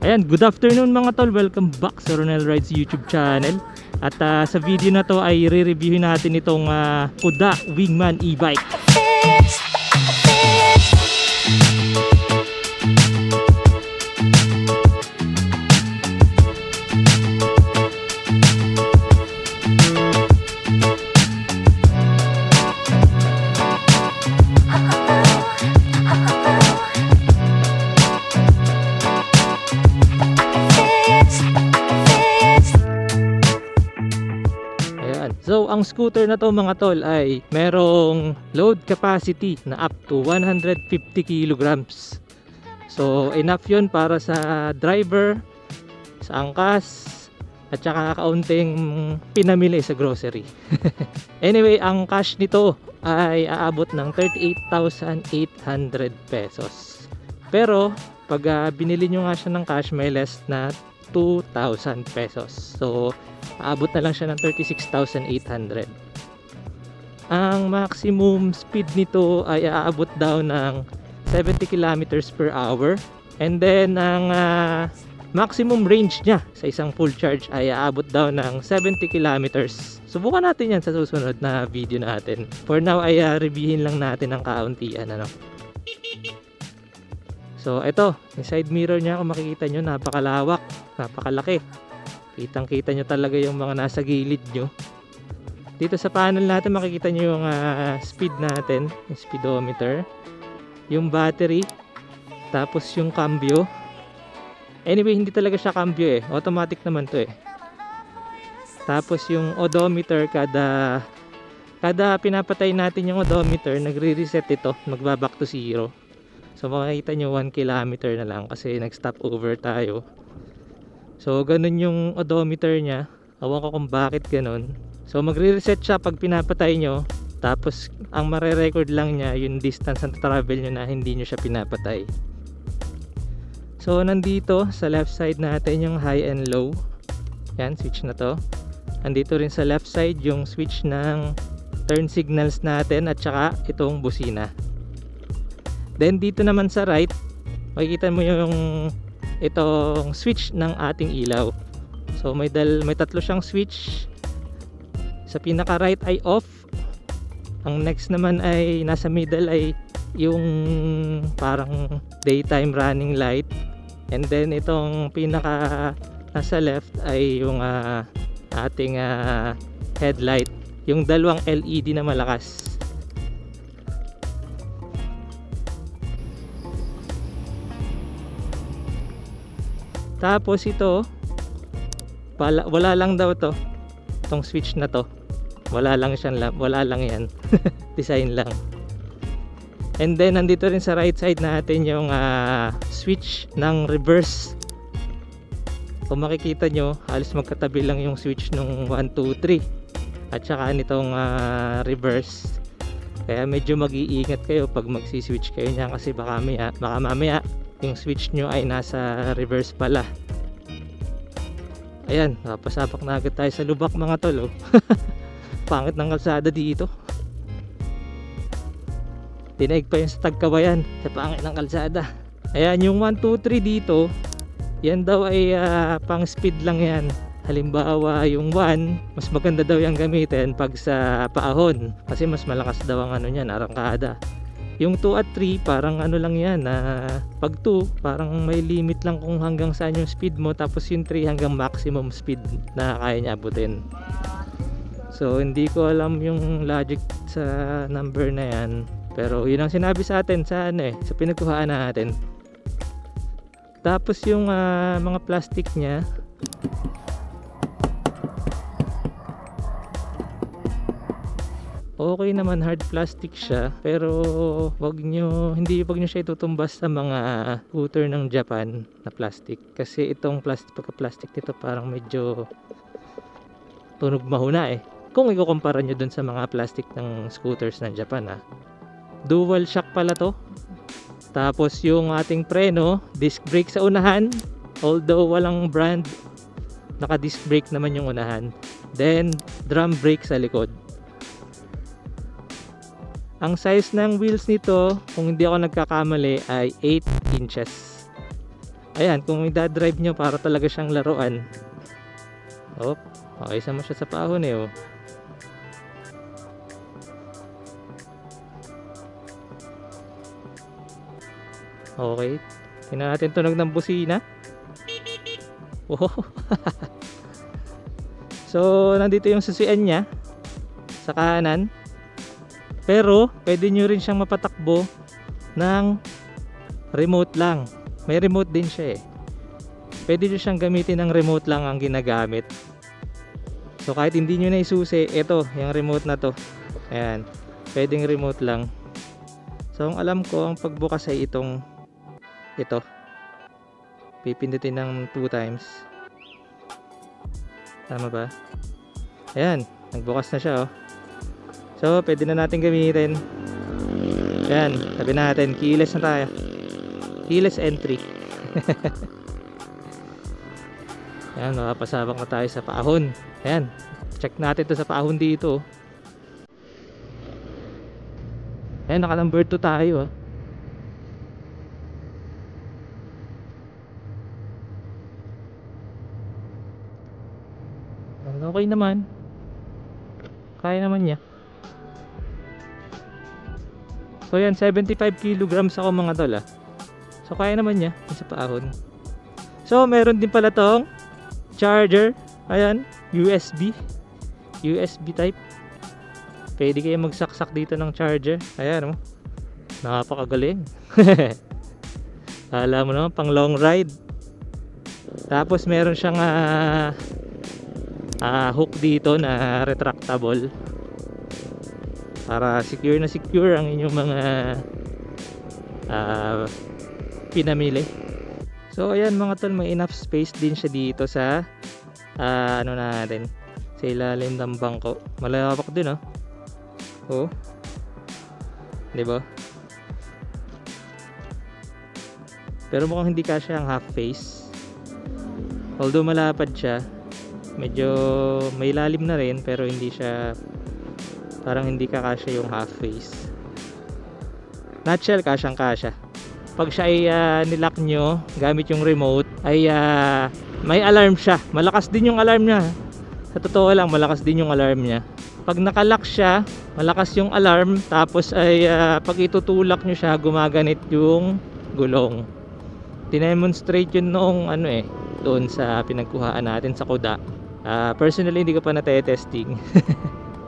Ayan, good afternoon mga tol. Welcome back sa Ronel Rides YouTube channel. At sa video na to ay re-reviewin natin itong Kuda Wingman e-bike. So ang scooter na to mga tol ay merong load capacity na up to 150 kilograms. So enough yun para sa driver, sa angkas, at saka kaunting pinamili sa grocery. Anyway, ang cash nito ay aabot ng 38,800 pesos. Pero pag binili nyo nga siya ng cash, may less na 2,000 pesos. So aabot na lang siya ng 36,800. Ang maximum speed nito ay aabot daw ng 70 kilometers per hour. And then ang maximum range niya sa isang full charge ay aabot daw ng 70 kilometers. Subukan natin yan sa susunod na video natin. For now ay reviewin lang natin ang kauntian, ano. So ito, yung side mirror niya, kung makikita nyo, napakalawak, napakalaki. Kitang kita nyo talaga yung mga nasa gilid nyo. Dito sa panel natin makikita nyo yung speed natin, yung speedometer, yung battery, tapos yung cambio. Anyway, hindi talaga siya cambio eh, automatic naman to eh. Tapos yung odometer, kada pinapatay natin yung odometer, nagre-reset ito, magba-back to zero. So makikita nyo 1 kilometer na lang kasi nag-stop over tayo. So ganun yung odometer niya. Awan ko kung bakit ganun. So magre-reset siya pag pinapatay nyo. Tapos ang mare-record lang niya yung distance na travel nyo na hindi nyo siya pinapatay. So nandito sa left side natin yung high and low. Yan, switch na to. Nandito rin sa left side yung switch ng turn signals natin at saka itong busina. Then dito naman sa right, makikita mo yung itong switch ng ating ilaw. So may tatlo siyang switch. Sa pinaka right ay off. Ang next naman ay nasa middle ay yung parang daytime running light. And then itong pinaka nasa left ay yung ating headlight. Yung dalawang LED na malakas. Tapos ito, wala lang daw to, itong switch na to, wala lang yan. Design lang. And then nandito rin sa right side natin yung switch ng reverse. Kung makikita nyo, halos magkatabi lang yung switch nung 1, 2, 3 at saka nitong reverse. Kaya medyo mag-iingat kayo pag magsiswitch kayo niya kasi baka mamaya yung switch nyo ay nasa reverse pala. Ayan, napasapak na agad tayo sa lubak mga tol, oh. Pangit ng kalsada dito. Tinaig pa yung sa Tagkawayan sa pangit ng kalsada. Ayan, yung 1, 2, 3 dito, yan daw ay pang speed lang yan. Halimbawa yung 1, mas maganda daw yung gamitin pag sa paahon kasi mas malakas daw ang ano niyan, arangkada. Yung 2 at 3 parang ano lang yan, pag 2 parang may limit lang kung hanggang saan yung speed mo, tapos yung 3 hanggang maximum speed na kaya niya abutin. So hindi ko alam yung logic sa number na yan, pero yun ang sinabi sa atin sa sa pinagkuhaan natin. Tapos yung mga plastic niya, okay naman, hard plastic siya, pero wag nyo siya itutumbas sa mga scooter ng Japan na plastic kasi itong pagka-plastic nito parang medyo tunog mahuna eh kung ikukumpara nyo dun sa mga plastic ng scooters ng Japan. Dual shock pala to. Tapos yung ating preno, disc brake sa unahan, although walang brand, naka disc brake naman yung unahan, then drum brake sa likod. Ang size ng wheels nito, kung hindi ako nagkakamali, ay 8 inches. Ayan, kung i-drive nyo para talaga siyang laruan. Oh, okay, sama siya sa paahon eh. Oh. Okay, tingnan natin tunog ng busina. Oh. So, nandito yung susian niya sa kanan. Pero, pwede nyo rin siyang mapatakbo ng remote lang. May remote din siya eh. Pwede nyo siyang gamitin ng remote lang ang ginagamit. So, kahit hindi nyo na isusi, ito, yung remote na to. Ayan, pwedeng remote lang. So, ang alam ko, ang pagbukas ay ito. Pipindutin ng 2 times. Tama ba? Ayan, nagbukas na siya oh. So, pwede na natin gamitin. Ayan, sabi natin, keyless na tayo. Keyless entry. Ayan, makapasabak na tayo sa paahon. Ayan, check natin to sa paahon dito. Ayan, naka number 2 tayo. Okay naman. Kaya naman niya. So yan, 75 kilograms ako mga tol ah. So kaya naman niya sa paahon. So meron din pala tong charger. Ayan, USB type. Pwede kayo magsaksak dito ng charger. Ayan oh. Napakagaling. Alam mo naman, pang long ride. Tapos meron siyang hook dito na retractable para secure na secure ang inyong mga pinamili. So ayan mga tol, may enough space din siya dito sa ano natin, sa ilalim ng bangko. Malawak din oh. Oh, di ba? Pero mukhang hindi kasya ang half face, although malapad siya. Medyo may lalim na rin, pero hindi siya, parang hindi kakasya yung half face. Nutshell, kasyang kasya. Pag siya ay nilock nyo gamit yung remote, ay may alarm siya. Malakas din yung alarm niya. Sa totoo lang, malakas din yung alarm niya. Pag nakalock siya, malakas yung alarm. Tapos ay pag itutulak nyo siya, gumaganit yung gulong. Dinemonstrate yun noong ano eh, doon sa pinagkuhaan natin sa Kuda. Personally hindi ko pa na-testing.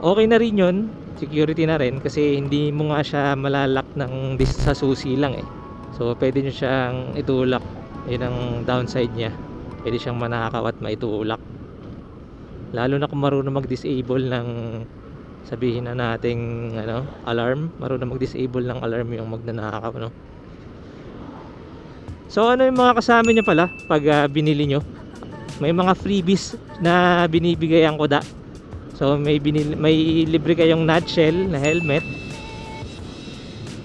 Okay na rin yun, security na rin, kasi hindi mo nga siya malalak ng sa susi lang eh. So pwede nyo siyang itulak. Yun ang downside niya, pwede siyang manakaw at maitulak. Lalo na kung marunong mag-disable ng, sabihin na nating ano, alarm. Marunong mag-disable ng alarm yung magnanakaw, no? So ano yung mga kasama niya pala pag binili nyo? May mga freebies na binibigay ang Kuda. So may libre kayong nutshell na helmet.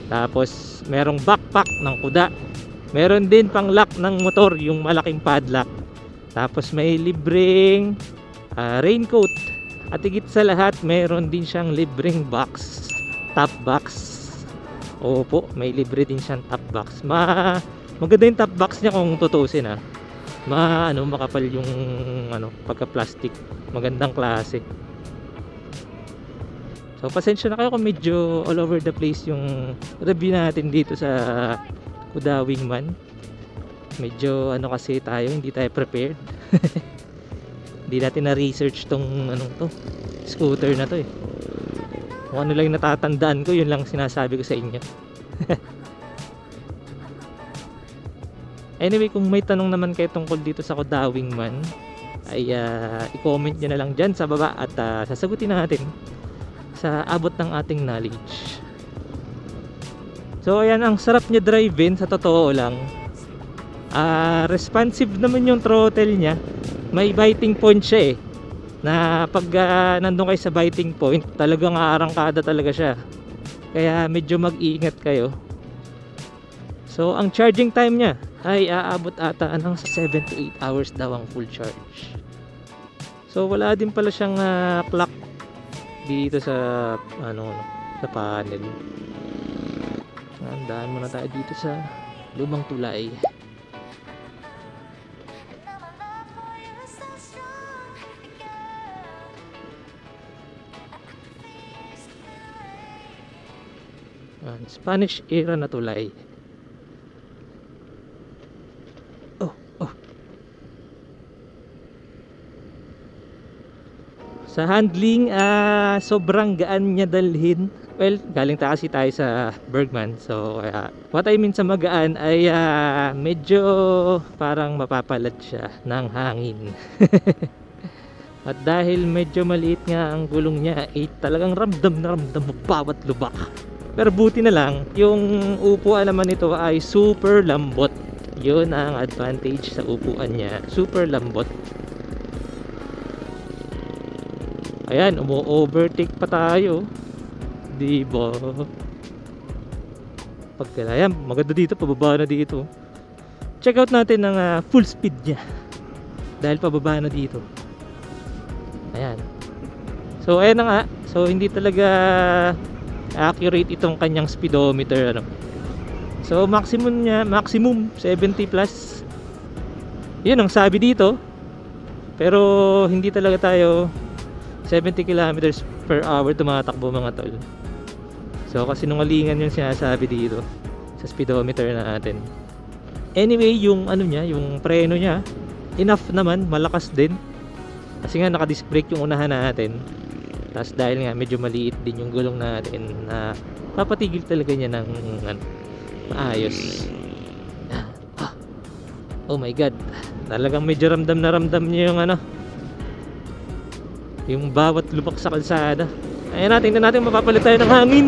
Tapos merong backpack ng Kuda. Meron din pang lock ng motor, yung malaking padlock. Tapos may libreng raincoat. At higit sa lahat, meron din siyang libreng box, top box. Opo, may libre din siyang top box. Maganda yung top box niya kung tutusin ha. Makapal yung pagka plastic. Magandang klase. So pasensya na kayo kung medyo all over the place yung review natin dito sa Kuda Wingman. Medyo kasi tayo, hindi tayo prepared. Hindi natin na-research tong scooter na to eh. Kung ano lang yung natatandaan ko, yun lang sinasabi ko sa inyo. Anyway, kung may tanong naman kayo tungkol dito sa Kuda Wingman, ay i-comment nyo na lang dyan sa baba at sasagutin natin sa abot ng ating knowledge. So ayan, ang sarap niya drive-in sa totoo lang. Responsive naman yung throttle niya. May biting point siya eh, na pag nandun kayo sa biting point, talagang aarangkada talaga siya. Kaya medyo mag-iingat kayo. So ang charging time niya ay aabot ata ng 7 to 8 hours daw ang full charge. So wala din pala siyang clock dito sa sa panel. Andaan muna tayo dito sa lumang tulay. Spanish era na tulay. Oh, oh. Sa handling, sobrang gaan niya dalhin. Well, galing kasi tayo sa Bergman. So, what I mean sa magaan ay medyo parang mapapalad siya ng hangin. At dahil medyo maliit nga ang gulong niya, talagang ramdam na ramdam mo bawat lubak. Pero buti na lang, yung upuan naman nito ay super lambot. Yun ang advantage sa upuan niya. Super lambot. Ayan, umu-overtake pa tayo. Diba? Pagkalayan, maganda dito, pababa na dito. Check out natin ang full speed niya. Dahil pababa na dito. Ayan. So, ayan na nga. So, hindi talaga accurate itong kanyang speedometer. Ano? So, maximum niya, maximum 70 plus. Yun ang sabi dito. Pero, hindi talaga tayo 70 kilometers per hour tumatakbo mga tol. So kasi nungalingan yung sinasabi dito sa speedometer natin. Anyway, yung ano niya, yung preno niya, enough naman, malakas din. Kasi nga naka-disc brake yung unahan natin. Tapos dahil nga medyo maliit din yung gulong natin, na papatigil talaga niya ng maayos. Oh my god. Talagang medyo ramdam na ramdam niya yung yung bawat lubak sa kalsada. Ayan natin, tingnan natin mapapalit tayo ng hangin.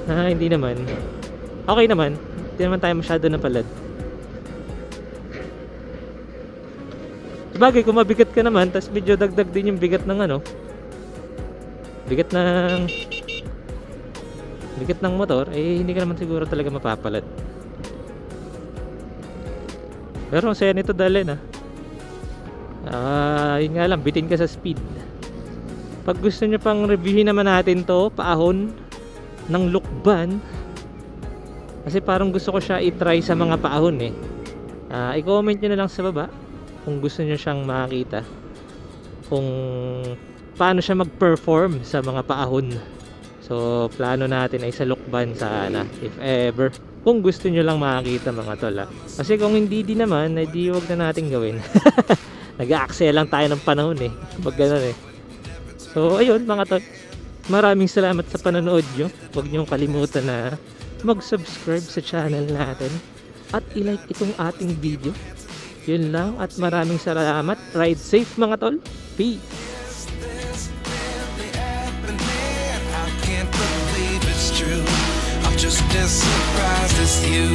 Hindi naman. Okay naman. Hindi naman tayo masyado napalad. Sabagay, kung mabigat ka naman, tas medyo dagdag din yung bigat ng bigat ng motor, hindi ka naman siguro talaga mapapalad. Pero ang saya nito dalhin yun nga lang, bitin ka sa speed. Pag gusto nyo pang reviewin naman natin to, paahon ng Lukban, kasi parang gusto ko siya i-try sa mga paahon i-comment nyo na lang sa baba kung gusto nyo siyang makita, kung paano siya mag-perform sa mga paahon. So plano natin ay sa Lukban sana, if ever, kung gusto nyo lang makita mga tol kasi kung hindi din naman, di wag na natin gawin. Nag-aaksaya lang tayo ng panahon kapag ganun So ayun mga tol, maraming salamat sa panonood nyo. Huwag nyo kalimutan na mag-subscribe sa channel natin at i-like itong ating video. Yun lang, at maraming salamat. Ride safe mga tol. Peace. I'm just as surprised as you.